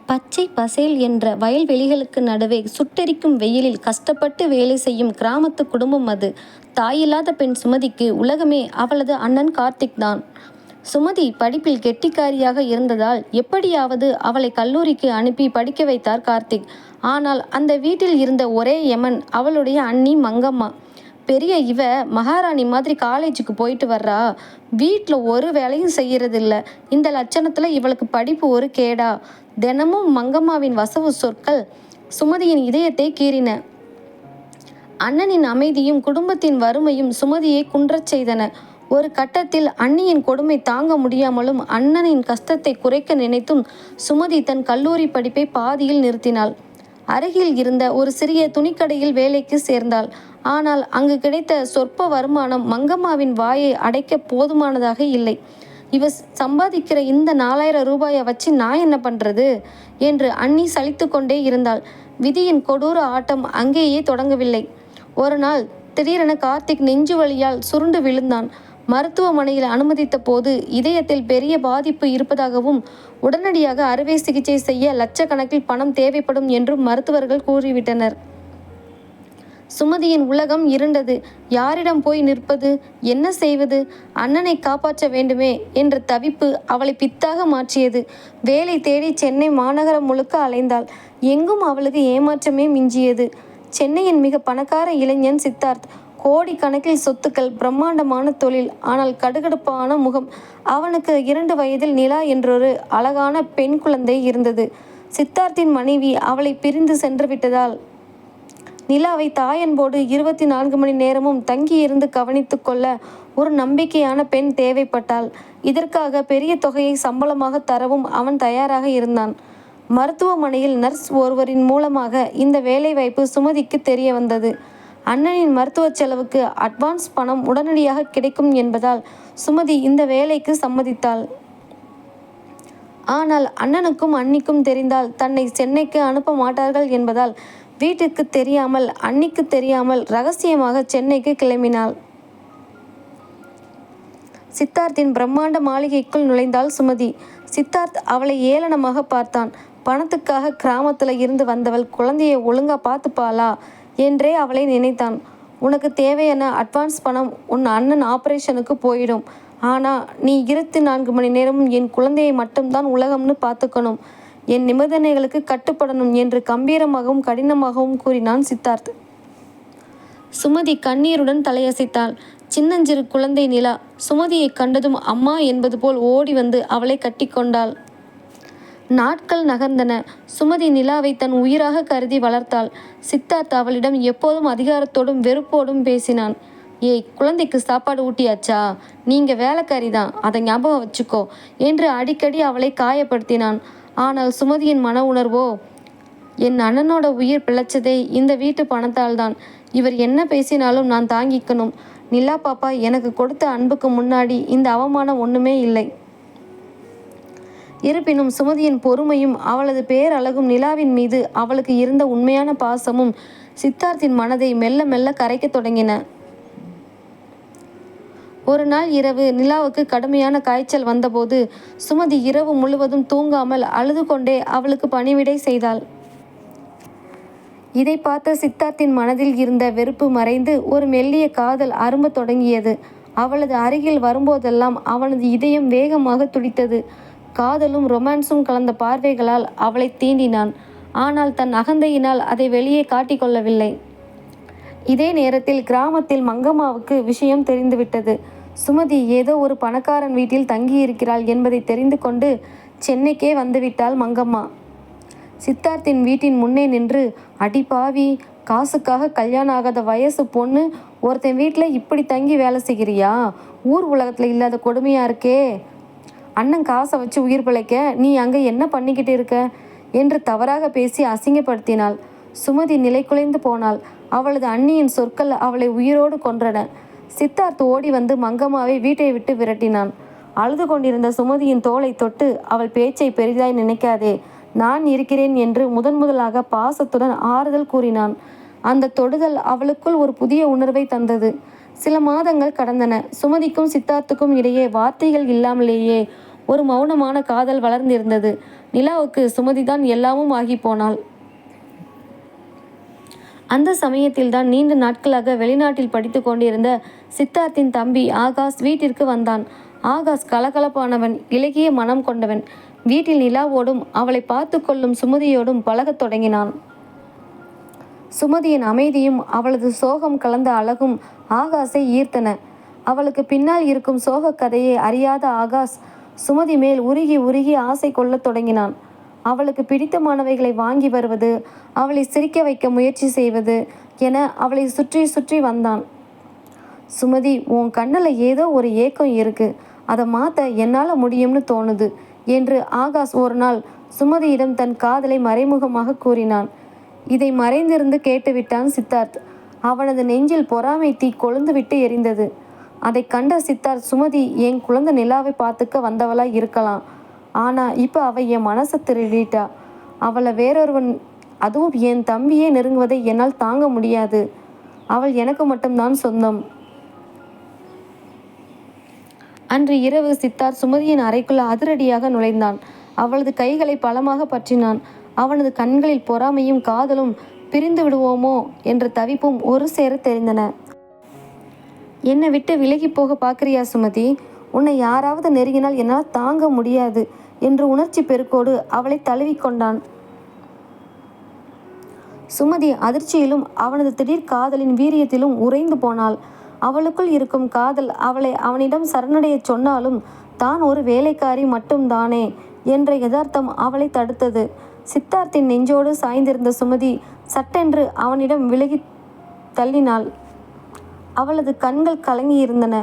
பச்சை பசேல் என்ற வயல்வெளிகளுக்கு நடுவே சுட்டெரிக்கும் வெயிலில் கஷ்டப்பட்டு வேலை செய்யும் கிராமத்து குடும்பம் அது. தாயில்லாத பெண் சுமதிக்கு உலகமே அவளது அண்ணன் கார்த்திக் தான். சுமதி படிப்பில் கெட்டிக்காரியாக இருந்ததால் எப்படியாவது அவளை கல்லூரிக்கு அனுப்பி படிக்க வைத்தார் கார்த்திக். ஆனால் அந்த வீட்டில் இருந்த ஒரே யமன் அவளுடைய அண்ணி மங்கம்மா. பெரிய இவ மகாராணி மாதிரி காலேஜுக்கு போயிட்டு வர்றா, வீட்டில் ஒரு வேலையும் செய்யறதில்ல, இந்த லட்சணத்தில் இவளுக்கு படிப்பு ஒரு கேடா. தினமும் மங்கம்மாவின் வசவு சொற்கள் சுமதியின் இதயத்தை கீறின. அண்ணனின் அமைதியும் குடும்பத்தின் வறுமையும் சுமதியை குன்றச் செய்தன. ஒரு கட்டத்தில் அண்ணியின் கொடுமை தாங்க முடியாமலும் அண்ணனின் கஷ்டத்தை குறைக்க நினைத்தும் சுமதி தன் கல்லூரி படிப்பை பாதியில் நிறுத்தினாள். அருகில் இருந்த ஒரு சிறிய துணிக்கடையில் வேலைக்கு சேர்ந்தாள். ஆனால் அங்கு கிடைத்த சொற்ப வருமானம் மங்கம்மாவின் வாயை அடைக்க போதுமானதாக இல்லை. இவ சம்பாதிக்கிற இந்த 4000 ரூபாயை வச்சு நான் என்ன பண்ணுறது என்று அண்ணி சலித்து கொண்டே இருந்தாள். விதியின் கொடூர ஆட்டம் அங்கேயே தொடங்கவில்லை. ஒரு நாள் திடீரென கார்த்திக் நெஞ்சு வலியால் சுருண்டு விழுந்தான். மருத்துவமனையில் அனுமதித்த போது இதயத்தில் பெரிய பாதிப்பு இருப்பதாகவும் உடனடியாக அறுவை சிகிச்சை செய்ய லட்சக்கணக்கில் பணம் தேவைப்படும் என்றும் மருத்துவர்கள் கூறிவிட்டனர். சுமதியின் உலகம் இருண்டது. யாரிடம் போய் நிற்பது, என்ன செய்வது? அண்ணனை காப்பாற்ற வேண்டுமே என்ற தவிப்பு அவளை பித்தாக மாற்றியது. வேலை தேடி சென்னை மாநகரம் முழுக்க அலைந்தாள். எங்கும் அவளுக்கு ஏமாற்றமே மிஞ்சியது. சென்னையின் மிக பணக்கார இளைஞன் சித்தார்த். கோடிக்கணக்கில் சொத்துக்கள், பிரம்மாண்டமான தொழில், ஆனால் கடுகடுப்பான முகம். அவனுக்கு 2 வயதில் நிலா என்றொரு அழகான பெண் குழந்தை இருந்தது. சித்தார்த்தின் மனைவி அவளை பிரிந்து சென்று விட்டதால் நிலாவை தாயன்போடு 24 மணி நேரமும் தங்கியிருந்து கவனித்து கொள்ள ஒரு நம்பிக்கையான பெண் தேவைப்பட்டாள். இதற்காக பெரிய தொகையை சம்பளமாக தரவும் அவன் தயாராக இருந்தான். மருத்துவமனையில் நர்ஸ் ஒருவரின் மூலமாக இந்த வேலைவாய்ப்பு சுமதிக்கு தெரிய வந்தது. அண்ணனின் மருத்துவ செலவுக்கு அட்வான்ஸ் பணம் உடனடியாக கிடைக்கும் என்பதால் சுமதி இந்த வேலைக்கு சம்மதித்தாள். ஆனால் அண்ணனுக்கும் அண்ணிக்கும் தெரிந்தால் தன்னை சென்னைக்கு அனுப்ப மாட்டார்கள் என்பதால் வீட்டுக்கு தெரியாமல், அண்ணிக்கு தெரியாமல் ரகசியமாக சென்னைக்கு கிளம்பினாள். சித்தார்த்தின் பிரம்மாண்ட மாளிகைக்குள் நுழைந்தாள் சுமதி. சித்தார்த் அவளை ஏளனமாக பார்த்தான். பணத்துக்காக கிராமத்தில் இருந்து வந்தவள் குழந்தையை ஒழுங்கா பார்த்துப்பாளா என்றே அவளை நினைத்தான். உனக்கு தேவையான அட்வான்ஸ் பணம் உன் அண்ணன் ஆபரேஷனுக்கு போயிடும். ஆனால் நீ 24 மணி நேரமும் என் குழந்தையை மட்டும்தான் உலகம்னு பார்த்துக்கணும். என் நிபந்தனைகளுக்கு கட்டுப்படணும் என்று கம்பீரமாகவும் கடினமாகவும் கூறினான் சித்தார்த். சுமதி கண்ணீருடன் தலையசைத்தாள். சின்னஞ்சிறு குழந்தை நிலா சுமதியை கண்டதும் அம்மா என்பது போல் ஓடி வந்து அவளை கட்டிக்கொண்டாள். நாட்கள் நகர்ந்தன. சுமதி நிலாவை தன் உயிராக கருதி வளர்த்தாள். சித்தார்த் அவளிடம் எப்போதும் அதிகாரத்தோடும் வெறுப்போடும் பேசினான். ஏய், குழந்தைக்கு சாப்பாடு ஊட்டியாச்சா? நீங்க வேலைக்காரி தான், அதை ஞாபகம் வச்சுக்கோ என்று அடிக்கடி அவளை காயப்படுத்தினான். ஆனால் சுமதியின் மன உணர்வோ, என் அண்ணனோட உயிர் பிழைச்சதே இந்த வீட்டு பணத்தால் தான். இவர் என்ன பேசினாலும் நான் தாங்கிக்கணும். நிலா பாப்பா எனக்கு கொடுத்த அன்புக்கு முன்னாடி இந்த அவமானம் ஒன்றுமே இல்லை. இருப்பினும் சுமதியின் பொறுமையும் அவளது பேரழகும் நிலாவின் மீது அவளுக்கு இருந்த உண்மையான பாசமும் சித்தார்த்தின் மனதை மெல்ல மெல்ல கரைக்க தொடங்கின. ஒரு நாள் இரவு நிலாவுக்கு கடுமையான காய்ச்சல் வந்தபோது சுமதி இரவு முழுவதும் தூங்காமல் அழுது கொண்டே அவளுக்கு பணிவிடை செய்தாள். இதை பார்த்த சித்தார்த்தின் மனதில் இருந்த வெறுப்பு மறைந்து ஒரு மெல்லிய காதல் அரும்ப தொடங்கியது. அவளது அருகில் வரும்போதெல்லாம் அவனது இதயம் வேகமாக துடித்தது. காதலும் ரொமான்ஸும் கலந்த பார்வைகளால் அவளை தீண்டினான். ஆனால் தன் அகந்தையினால் அதை வெளியே காட்டிக்கொள்ளவில்லை. இதே நேரத்தில் கிராமத்தில் மங்கம்மாவுக்கு விஷயம் தெரிந்துவிட்டது. சுமதி ஏதோ ஒரு பணக்காரன் வீட்டில் தங்கியிருக்கிறாள் என்பதை தெரிந்து கொண்டு சென்னைக்கே வந்துவிட்டாள் மங்கம்மா. சித்தார்த்தின் வீட்டின் முன்னே நின்று, அடி பாவி, காசுக்காக கல்யாணம் ஆகாத வயசு பொண்ணு ஒருத்தன் வீட்டில் இப்படி தங்கி வேலை செய்கிறியா? ஊர் உலகத்தில் இல்லாத கொடுமையா இருக்கே. அண்ணன் காசை வச்சு உயிர் பிழைக்க நீ அங்கே என்ன பண்ணிக்கிட்டு இருக்க என்று தவறாக பேசி அசிங்கப்படுத்தினாள். சுமதி நிலை குலைந்து போனாள். அவளது அண்ணியின் சொற்கள் அவளை உயிரோடு கொன்றன. சித்தார்த் ஓடி வந்து மங்கம்மாவை வீட்டை விட்டு விரட்டினான். அழுது கொண்டிருந்த சுமதியின் தோளை தொட்டு, அவள் பேச்சை பெரிதாய் நினைக்காதே, நான் இருக்கிறேன் என்று முதலாக பாசத்துடன் ஆறுதல் கூறினான். அந்த தொடுதல் அவளுக்குள் ஒரு புதிய உணர்வை தந்தது. சில மாதங்கள் கடந்தன. சுமதிக்கும் சித்தார்த்துக்கும் இடையே வார்த்தைகள் இல்லாமலேயே ஒரு மௌனமான காதல் வளர்ந்திருந்தது. நிலாவுக்கு சுமதிதான் எல்லாமும் ஆகி போனாள். அந்த சமயத்தில்தான் நீண்ட நாட்களாக வெளிநாட்டில் படித்து கொண்டிருந்த சித்தார்த்தின் தம்பி ஆகாஷ் வீட்டிற்கு வந்தான். ஆகாஷ் கலகலப்பானவன், இலகிய மனம் கொண்டவன். வீட்டில் நிலாவோடும் அவளை பார்த்து கொள்ளும் சுமதியோடும் பழகத் தொடங்கினான். சுமதியின் அமைதியும் அவளது சோகம் கலந்த அழகும் ஆகாஷை ஈர்த்தன. அவளுக்கு பின்னால் இருக்கும் சோக கதையை அறியாத ஆகாஷ் சுமதி மேல் உருகி உருகி ஆசை கொள்ளத் தொடங்கினான். அவளுக்கு பிடித்தமானவைகளை வாங்கி வருவது, அவளை சிரிக்க வைக்க முயற்சி செய்வது என அவளை சுற்றி சுற்றி வந்தான். சுமதி, உன் கண்ணில் ஏதோ ஒரு ஏக்கம் இருக்கு, அதை மாற்ற என்னால் முடியும்னு தோணுது என்று ஆகாஷ் ஒரு நாள் சுமதியிடம் தன் காதலை மறைமுகமாக கூறினான். இதை மறைந்திருந்து கேட்டுவிட்டான் சித்தார்த். அவனது நெஞ்சில் பொறாமை தீ கொழுந்து விட்டு எரிந்தது. அதை கண்ட சித்தார்த், சுமதி என் குழந்தை நிலாவை பார்த்துக்க வந்தவளா இருக்கலாம், ஆனா இப்போ அவ என் மனசை திருடிட்டா. அவளை வேறொருவன், அதுவும் என் தம்பியே நெருங்குவதை என்னால் தாங்க முடியாது. அவள் எனக்கு மட்டும்தான் சொந்தம். அன்று இரவு சித்தார்த் சுமதியின் அறைக்குள் அதிரடியாக நுழைந்தான். அவளது கைகளை பலமாக பற்றினான். அவனது கண்களில் பொறாமையும் காதலும் பிரிந்து விடுவோமோ என்ற தவிப்பும் ஒரு சேர தெரிந்தன. என்னை விட்டு விலகி போக பார்க்குறியா சுமதி? உன்னை யாராவது நெருங்கினால் என்னால் தாங்க முடியாது என்று உணர்ச்சி பெருக்கோடு அவளை தழுவிக்கொண்டான். சுமதி அதிர்ச்சியிலும் அவனது திடீர் காதலின் வீரியத்திலும் உறைந்து போனாள். அவளுக்குள் இருக்கும் காதல் அவளை அவனிடம் சரணடைய சொன்னாலும் தான் ஒரு வேலைக்காரி மட்டும்தானே என்ற யதார்த்தம் அவளை தடுத்தது. சித்தார்த்தின் நெஞ்சோடு சாய்ந்திருந்த சுமதி சட்டென்று அவனிடம் விலகி தள்ளினாள். அவளது கண்கள் கலங்கியிருந்தன,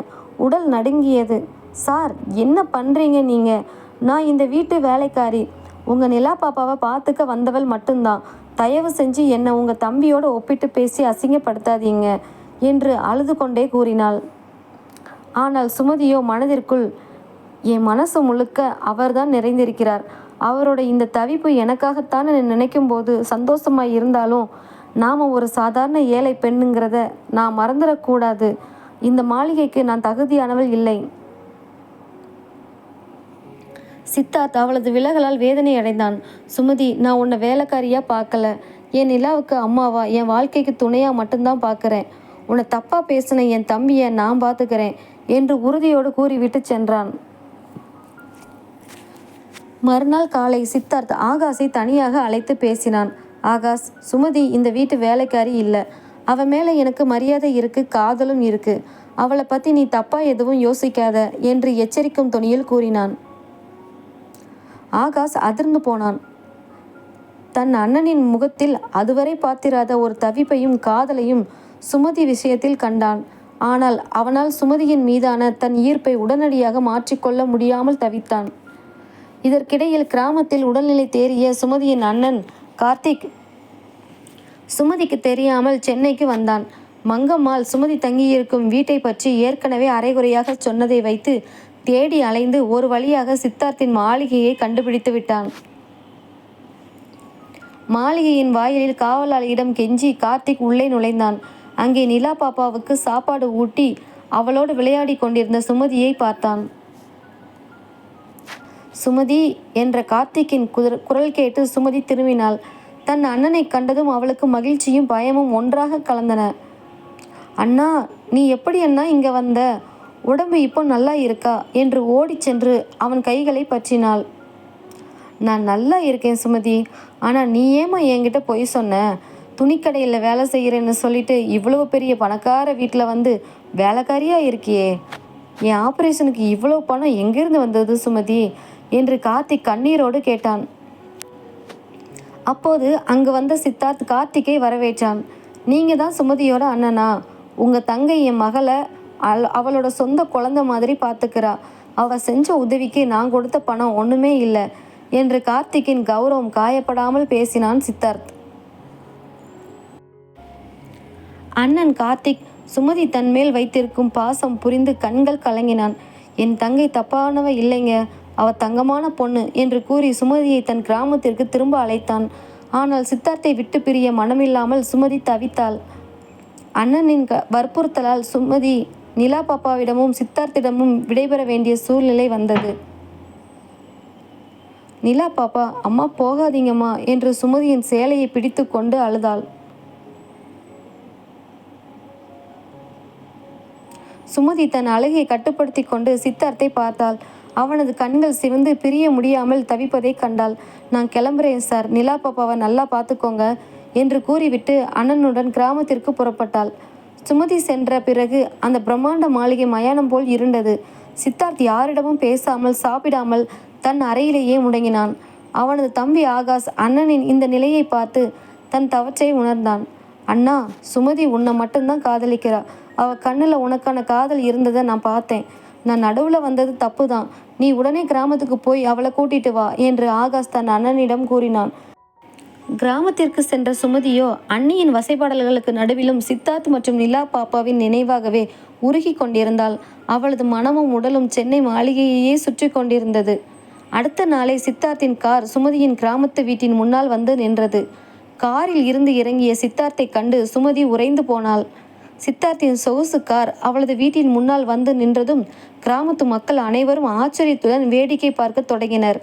உடல் நடுங்கியது. சார், என்ன பண்ணுறீங்க நீங்க? நான் இந்த வீட்டு வேலைக்காரி, உங்கள் நிலா பாப்பாவை பார்த்துக்க வந்தவள் மட்டும்தான். தயவு செஞ்சு என்னை உங்கள் தம்பியோடு ஒப்பிட்டு பேசி அசிங்கப்படுத்தாதீங்க என்று அழுது கொண்டே கூறினாள். ஆனால் சுமதியோ மனதிற்குள், என் மனசு முழுக்க அவர்தான் நிறைந்திருக்கிறார். அவரோட இந்த தவிப்பு எனக்காகத்தான் நினைக்கும் போது சந்தோஷமாய் இருந்தாலும் நாம் ஒரு சாதாரண ஏழை பெண்ணுங்கிறத நான் மறந்துடக்கூடாது. இந்த மாளிகைக்கு நான் தகுதியானவள் இல்லை. சித்தார்த் அவளது விலகலால் வேதனை அடைந்தான். சுமதி, நான் உன்னை வேலைக்காரியாக பார்க்கல, என் நிலாவுக்கு அம்மாவா, என் வாழ்க்கைக்கு துணையாக மட்டும்தான் பார்க்குறேன். உன்னை தப்பாக பேசின என் தம்பியை நான் பார்த்துக்கிறேன் என்று உறுதியோடு கூறிவிட்டு சென்றான். மறுநாள் காலை சித்தார்த் ஆகாஷை தனியாக அழைத்து பேசினான். ஆகாஷ், சுமதி இந்த வீட்டு வேலைக்காரி இல்லை. அவள் மேலே எனக்கு மரியாதை இருக்குது, காதலும் இருக்குது. அவளை பற்றி நீ தப்பாக எதுவும் யோசிக்காத என்று எச்சரிக்கும் தொனியில் கூறினான். ஆகாஷ் அதிர்ந்து போனான். தன் அண்ணனின் முகத்தில் அதுவரை பார்த்திராத ஒரு தவிப்பையும் காதலையும் சுமதி விஷயத்தில் கண்டான். ஆனால் அவனால் சுமதியின் மீதான தன் ஈர்ப்பை உடனடியாக மாற்றிக்கொள்ள முடியாமல் தவித்தான். இதற்கிடையில் கிராமத்தில் உடல்நிலை தேறிய சுமதியின் அண்ணன் கார்த்திக் சுமதிக்கு தெரியாமல் சென்னைக்கு வந்தான். மங்கம்மாள் சுமதி தங்கியிருக்கும் வீட்டை பற்றி ஏற்கனவே அரைகுறையாக சொன்னதை வைத்து தேடி அலைந்து ஒரு வழியாக சித்தார்த்தின் மாளிகையை கண்டுபிடித்து விட்டான். மாளிகையின் வாயிலில் காவலாளியிடம் கெஞ்சி கார்த்திக் உள்ளே நுழைந்தான். அங்கே நிலா பாப்பாவுக்கு சாப்பாடு ஊட்டி அவளோடு விளையாடி கொண்டிருந்த சுமதியை பார்த்தான். சுமதி என்ற கார்த்திக்கின் குரல் கேட்டு சுமதி திரும்பினாள். தன் அண்ணனை கண்டதும் அவளுக்கு மகிழ்ச்சியும் பயமும் ஒன்றாக கலந்தன. அண்ணா, நீ எப்படி அண்ணா இங்கே வந்த? உடம்பு இப்போ நல்லா இருக்கா என்று ஓடி சென்று அவன் கைகளை பற்றினாள். நான் நல்லா இருக்கேன் சுமதி, ஆனால் நீ ஏமா என்கிட்ட பொய் சொன்ன? துணிக்கடையில் வேலை செய்கிறேன்னு சொல்லிட்டு இவ்வளவு பெரிய பணக்கார வீட்டில் வந்து வேலைக்காரியாக இருக்கியே. என் ஆப்ரேஷனுக்கு இவ்வளோ பணம் எங்கேருந்து வந்தது சுமதி என்று கார்த்திக் கண்ணீரோடு கேட்டான். அப்போது அங்கு வந்த சித்தார்த் கார்த்திக்கை வரவேற்றான். நீங்கள் தான் சுமதியோட அண்ணனா? உங்கள் தங்கை என் மகளை அவளோட சொந்த குழந்தை மாதிரி பார்த்துக்கிறா. அவள் செஞ்ச உதவிக்கு நான் கொடுத்த பணம் ஒன்றுமே இல்லை என்று கார்த்திக்கின் கௌரவம் காயப்படாமல் பேசினான் சித்தார்த். அண்ணன் கார்த்திக் சுமதி தன்மேல் வைத்திருக்கும் பாசம் புரிந்து கண்கள் கலங்கினான். என் தங்கை தப்பானவ இல்லைங்க, அவள் தங்கமான பொண்ணு என்று கூறி சுமதியை தன் கிராமத்திற்கு திரும்ப அழைத்தான். ஆனால் சித்தார்த்தை விட்டு பிரிய மனமில்லாமல் சுமதி தவித்தாள். அண்ணனின் வற்புறுத்தலால் சுமதி நிலா பாப்பாவிடமும் சித்தார்த்திடமும் விடைபெற வேண்டிய சூழ்நிலை வந்தது. நிலா பாப்பா, அம்மா போகாதீங்கம்மா என்று சுமதியின் சேலையை பிடித்து கொண்டு அழுதாள். சுமதி தன் அழுகையை கட்டுப்படுத்தி கொண்டு சித்தார்த்தை பார்த்தாள். அவனது கண்கள் சிவந்து பிரிய முடியாமல் தவிப்பதை கண்டாள். நான் கிளம்புறேன் சார், நிலா பாப்பாவை நல்லா பார்த்துக்கோங்க என்று கூறிவிட்டு அண்ணனுடன் கிராமத்திற்கு புறப்பட்டாள். சுமதி சென்ற பிறகு அந்த பிரம்மாண்ட மாளிகை மயானம் போல் இருண்டது. சித்தார்த் யாரிடமும் பேசாமல் சாப்பிடாமல் தன் அறையிலேயே முடங்கினான். அவனது தம்பி ஆகாஷ் அண்ணனின் இந்த நிலையை பார்த்து தன் தவற்றை உணர்ந்தான். அண்ணா, சுமதி உன்னை மட்டும்தான் காதலிக்கிறா. அவள் கண்ணில் உனக்கான காதல் இருந்ததை நான் பார்த்தேன். நான் நடுவில் வந்தது தப்பு தான். நீ உடனே கிராமத்துக்கு போய் அவளை கூட்டிட்டு வா என்று ஆகாஷ் தன் அண்ணனிடம் கூறினான். கிராமத்திற்கு சென்ற சுமதியோ அண்ணியின் வசைபாடல்களுக்கு நடுவிலும் சித்தார்த் மற்றும் நிலா பாப்பாவின் நினைவாகவே உருகி கொண்டிருந்தாள். அவளது மனமும் உடலும் சென்னை மாளிகையையே சுற்றி கொண்டிருந்தது. அடுத்த நாளே சித்தார்த்தின் கார் சுமதியின் கிராமத்து வீட்டின் முன்னால் வந்து நின்றது. காரில் இருந்து இறங்கிய சித்தார்த்தை கண்டு சுமதி உறைந்து போனாள். சித்தார்த்தின் சொகுசு கார் அவளது வீட்டின் முன்னால் வந்து நின்றதும் கிராமத்து மக்கள் அனைவரும் ஆச்சரியத்துடன் வேடிக்கை பார்க்க தொடங்கினர்.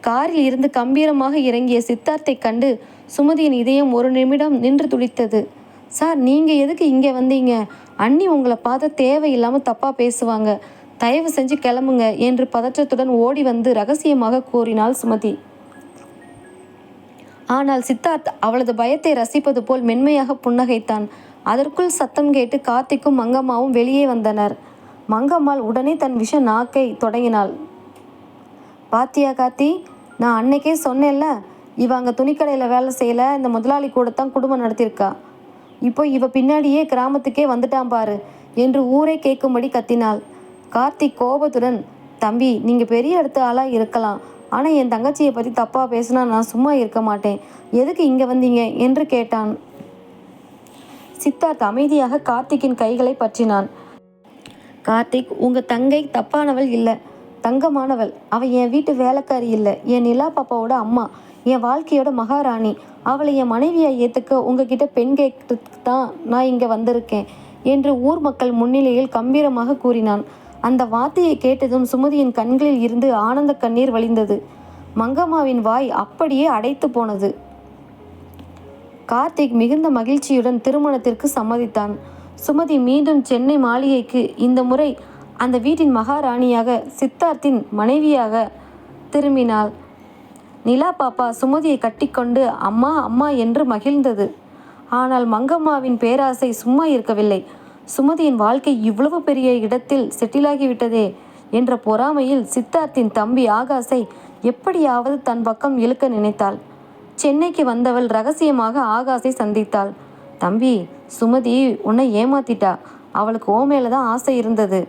காரில் இருந்து கம்பீரமாக இறங்கிய சித்தார்த்தை கண்டு சுமதியின் இதயம் ஒரு நிமிடம் நின்று துடித்தது. சார், நீங்கள் எதுக்கு இங்கே வந்தீங்க? அண்ணி உங்களை பார்த்த தேவையில்லாமல் தப்பாக பேசுவாங்க. தயவு செஞ்சு கிளம்புங்க என்று பதற்றத்துடன் ஓடி வந்து ரகசியமாக கூறினாள் சுமதி. ஆனால் சித்தார்த் அவளது பயத்தை ரசிப்பது போல் மென்மையாக புன்னகைத்தான். அதற்குள் சத்தம் கேட்டு கார்த்திக்கும் மங்கம்மாவும் வெளியே வந்தனர். மங்கம்மாள் உடனே தன் விஷ நாக்கை தொடங்கினாள். பாத்தியா கார்த்தி, நான் அன்னைக்கே சொன்னேன்ல, இவ அங்கே துணிக்கடையில் வேலை செய்யலை, இந்த முதலாளி கூட தான் குடும்பம் நடத்தியிருக்கா. இப்போ இவ பின்னாடியே கிராமத்துக்கே வந்துட்டான் பாரு என்று ஊரே கேட்கும்படி கத்தினாள். கார்த்திக் கோபத்துடன், தம்பி, நீங்கள் பெரிய இடத்து ஆளாக இருக்கலாம், ஆனால் என் தங்கச்சியை பற்றி தப்பாக பேசினா நான் சும்மா இருக்க மாட்டேன். எதுக்கு இங்கே வந்தீங்க என்று கேட்டான். சித்தார்த் அமைதியாக கார்த்திக்கின் கைகளை பற்றினான். கார்த்திக், உங்கள் தங்கை தப்பானவள் இல்லை, தங்கமானவள். அவள் என் வீட்டு வேலைக்காரி இல்லை, என் நிலா பாப்பாவோட அம்மா, என் வாழ்க்கையோட மகாராணி. அவளை என் மனைவியாக ஏற்றுக்க உங்ககிட்ட பெண் கேட்கறதுக்கு தான் நான் இங்கே வந்திருக்கேன் என்று ஊர் மக்கள் முன்னிலையில் கம்பீரமாக கூறினான். அந்த வார்த்தையை கேட்டதும் சுமதியின் கண்களில் இருந்து ஆனந்த கண்ணீர் வழிந்தது. மங்கம்மாவின் வாய் அப்படியே அடைத்து போனது. கார்த்திக் மிகுந்த மகிழ்ச்சியுடன் திருமணத்திற்கு சம்மதித்தான். சுமதி மீண்டும் சென்னை மாளிகைக்கு, இந்த முறை அந்த வீட்டின் மகாராணியாக, சித்தார்த்தின் மனைவியாக திரும்பினாள். நிலா பாப்பா சுமதியை கட்டிக்கொண்டு அம்மா அம்மா என்று மகிழ்ந்தது. ஆனால் மங்கம்மாவின் பேராசை சும்மா இருக்கவில்லை. சுமதியின் வாழ்க்கை இவ்வளவு பெரிய இடத்தில் செட்டிலாகிவிட்டதே என்ற பொறாமையில் சித்தார்த்தின் தம்பி ஆகாஷை எப்படியாவது தன் பக்கம் இழுக்க நினைத்தாள். சென்னைக்கு வந்தவள் ரகசியமாக ஆகாஷை சந்தித்தாள். தம்பி, சுமதி உன்னை ஏமாத்திட்டா. அவளுக்கு ஓ மேலே தான் ஆசை இருந்தது.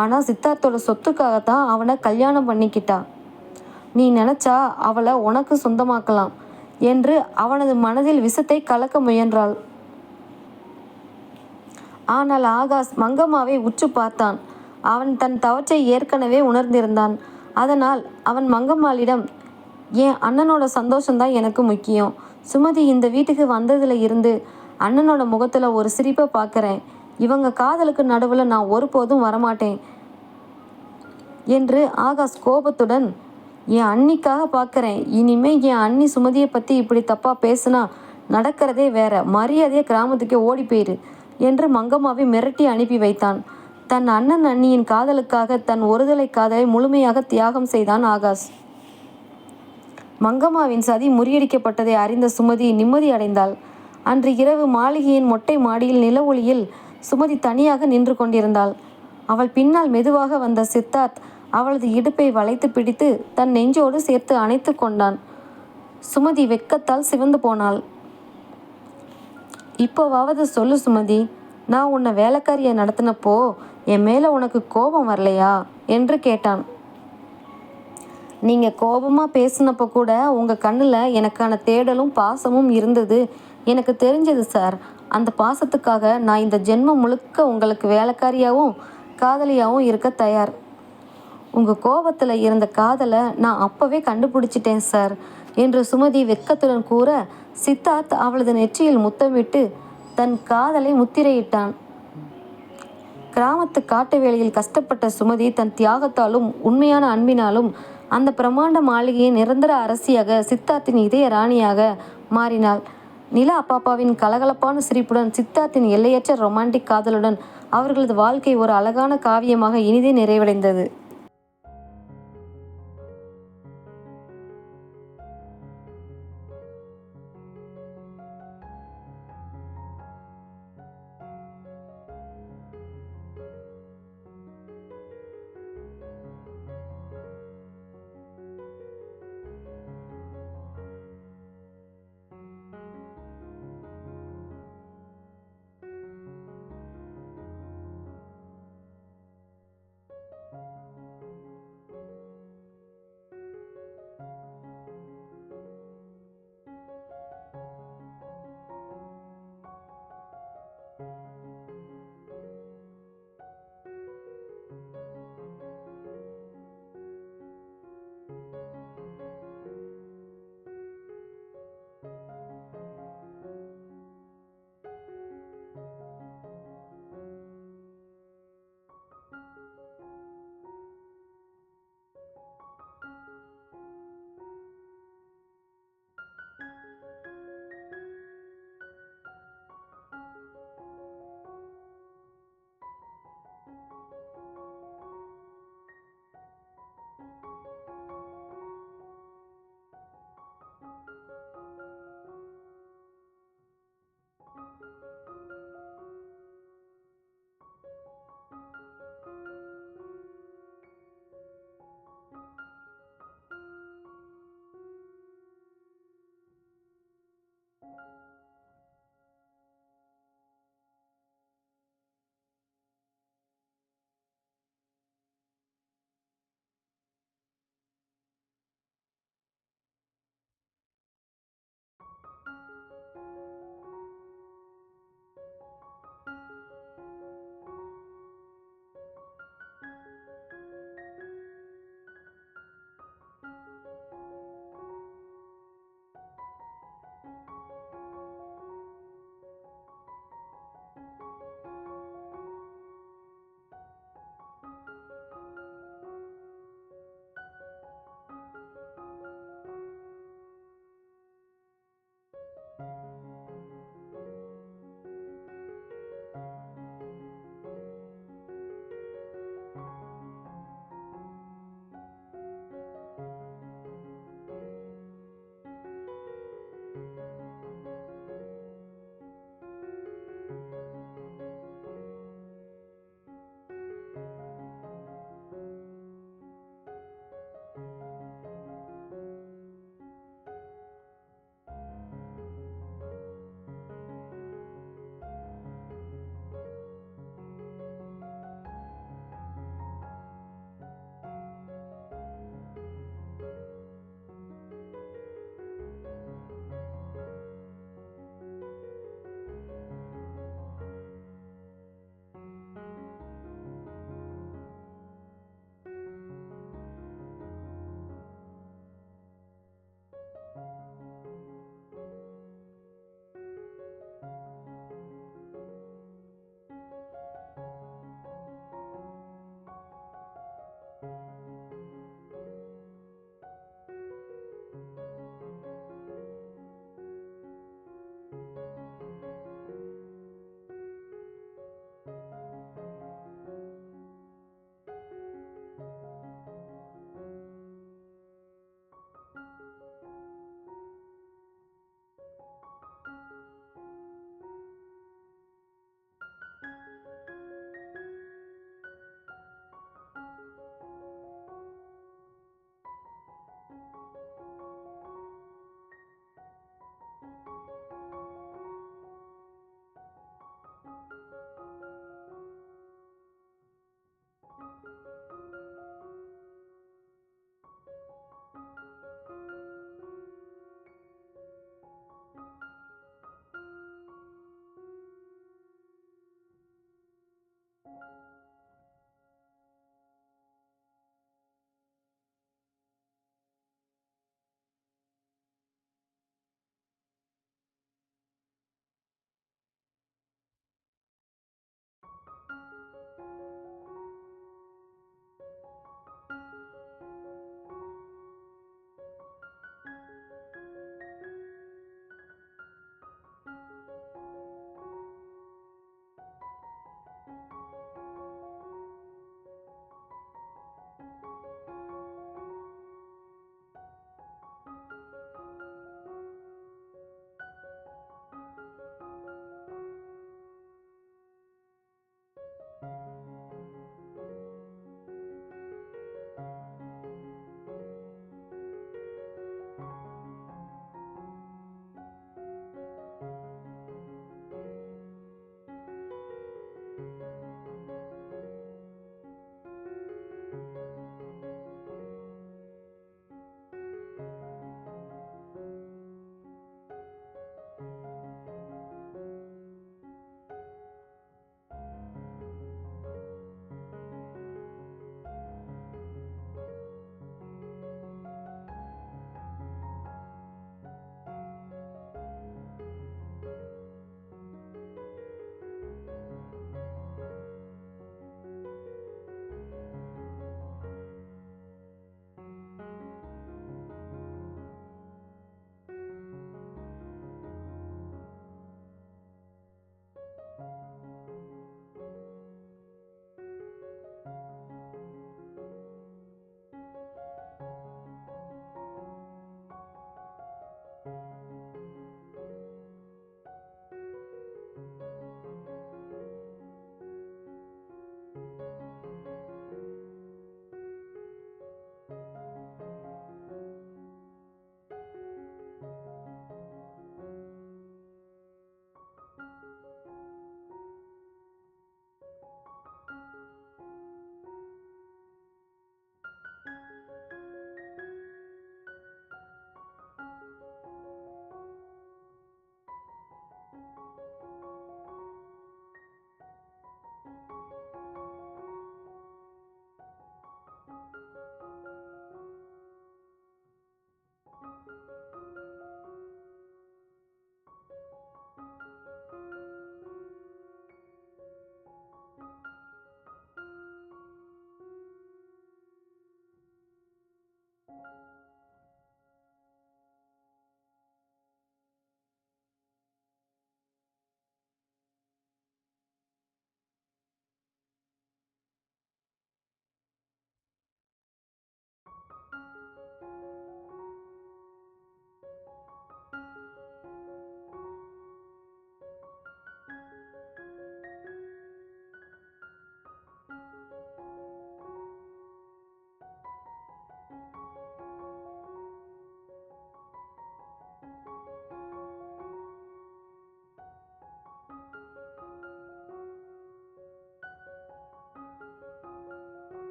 ஆனால் சித்தார்த்தோட சொத்துக்காகத்தான் அவனை கல்யாணம் பண்ணிக்கிட்டா. நீ நினச்சா அவளை உனக்கு சொந்தமாக்கலாம் என்று அவனது மனதில் விஷத்தை கலக்க முயன்றாள். ஆனால் ஆகாஷ் மங்கம்மாவை உற்று பார்த்தான். அவன் தன் தவற்றை ஏற்கனவே உணர்ந்திருந்தான். அதனால் அவன் மங்கம்மாளிடம், என் அண்ணனோட சந்தோஷம்தான் எனக்கு முக்கியம். சுமதி இந்த வீட்டுக்கு வந்ததில் இருந்து அண்ணனோட முகத்தில் ஒரு சிரிப்பை பார்க்குறேன். இவங்க காதலுக்கு நடுவில் நான் ஒருபோதும் வரமாட்டேன் என்று ஆகாஷ் கோபத்துடன், என் அண்ணிக்காக பார்க்குறேன். இனிமேல் என் அண்ணி சுமதியை பற்றி இப்படி தப்பாக பேசுனா நடக்கிறதே வேற. மரியாதையை கிராமத்துக்கே ஓடி போயிரு என்று மங்கம்மாவை மிரட்டி அனுப்பி வைத்தான். தன் அண்ணன் அண்ணியின் காதலுக்காக தன் ஒருதலை காதலை முழுமையாக தியாகம் செய்தான் ஆகாஷ். மங்கம்மாவின் சதி முறியடிக்கப்பட்டதை அறிந்த சுமதி நிம்மதி அடைந்தாள். அன்று இரவு மாளிகையின் மொட்டை மாடியில் நில ஒளியில் சுமதி தனியாக நின்று கொண்டிருந்தாள். அவள் பின்னால் மெதுவாக வந்த சித்தார்த் அவளது இடுப்பை வளைத்து பிடித்து தன் நெஞ்சோடு சேர்த்து அணைத்து கொண்டான். சுமதி வெட்கத்தால் சிவந்து போனாள். இப்போவாவது சொல்லு சுமதி, நான் உன்னை வேலைக்காரியை நடத்தினப்போ என் மேலே உனக்கு கோபம் வரலையா என்று கேட்டான். நீங்கள் கோபமாக பேசினப்போ கூட உங்கள் கண்ணில் எனக்கான தேடலும் பாசமும் இருந்தது எனக்கு தெரிஞ்சது சார். அந்த பாசத்துக்காக நான் இந்த ஜென்மம் முழுக்க உங்களுக்கு வேலைக்காரியாகவும் காதலியாகவும் இருக்க தயார். உங்கள் கோபத்தில் இருந்த காதலை நான் அப்போவே கண்டுபிடிச்சிட்டேன் சார் என்று சுமதி வெட்கத்துடன் கூற, சித்தார்த் அவளது நெற்றியில் முத்தமிட்டு தன் காதலை முத்திரையிட்டான். கிராமத்து காட்டு வேளையில் கஷ்டப்பட்ட சுமதி தன் தியாகத்தாலும் உண்மையான அன்பினாலும் அந்த பிரம்மாண்ட மாளிகையின் நிரந்தர அரசியாக சித்தார்த்தின் இதய ராணியாக மாறினாள். நிலா பாப்பாவின் கலகலப்பான சிரிப்புடன், சித்தார்த்தின் எல்லையற்ற ரொமான்டிக் காதலுடன் அவர்களது வாழ்க்கை ஒரு அழகான காவியமாக இனிதே நிறைவடைந்தது.